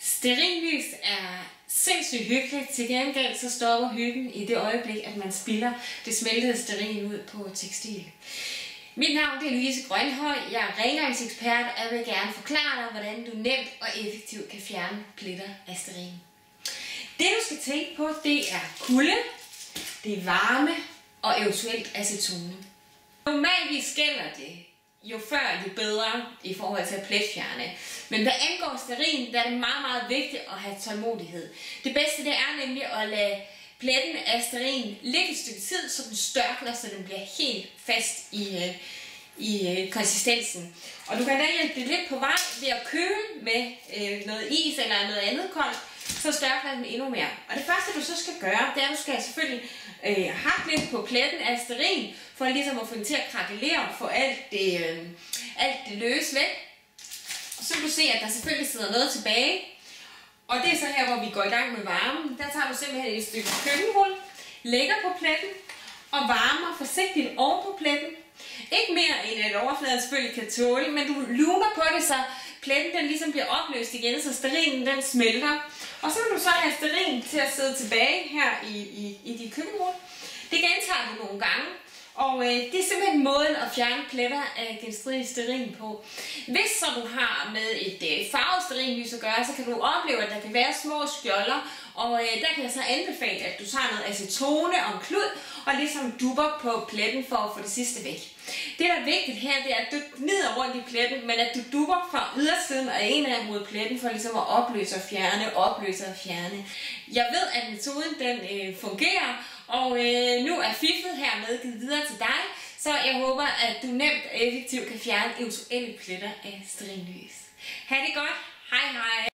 Stearinlys er sindssygt hyggeligt. Til gengæld så stopper hyggen i det øjeblik, at man spilder det smeltede stearin ud på tekstil. Mit navn er Louise Grønhøj. Jeg er rengøringsekspert, og jeg vil gerne forklare dig, hvordan du nemt og effektivt kan fjerne pletter af stearin. Det du skal tænke på, det er kulde, det er varme og eventuelt acetone. Normalvis gælder det jo før, jo bedre i forhold til at pletfjerne. Men hvad angår stearin, der er det meget vigtigt at have tålmodighed. Det bedste det er nemlig at lade pletten af stearin ligge et stykke tid, så den størkner, så den bliver helt fast i konsistensen. Og du kan da hjælpe det lidt på vej ved at køle med noget is eller noget andet koldt, så størkner den endnu mere. Og det første du så skal gøre, det er, at du skal selvfølgelig hakke lidt på pletten af stearin, for ligesom at få den til at krakelere og få alt det løse væk. Og så kan du se, at der selvfølgelig sidder noget tilbage. Og det er så her, hvor vi går i gang med varmen. Der tager du simpelthen et stykke køkkenrulle, lægger på pletten og varmer forsigtigt oven på pletten. Ikke mere end at overfladen selvfølgelig kan tåle, men du luner på det, så pletten den ligesom bliver opløst igen, så stearinen den smelter. Og så vil du så have stearin til at sidde tilbage her i dit køkkenrulle. Det gentager du nogle gange. Og det er simpelthen måden at fjerne pletter af genstridig stearin på. Hvis så du har med et farvet stearinlys at gøre, så kan du opleve, at der kan være små skjolder. Og der kan jeg så anbefale, at du tager noget acetone og en klud, og ligesom dupper på pletten for at få det sidste væk. Det der er vigtigt her, det er, at du gnider rundt i pletten, men at du dupper fra ydersiden og indad mod pletten, for ligesom at opløse og fjerne. Jeg ved, at metoden den fungerer, og nu er fiffet hermed givet videre til dig, så jeg håber, at du nemt og effektivt kan fjerne eventuelle pletter af stearinlys. Ha' det godt. Hej hej.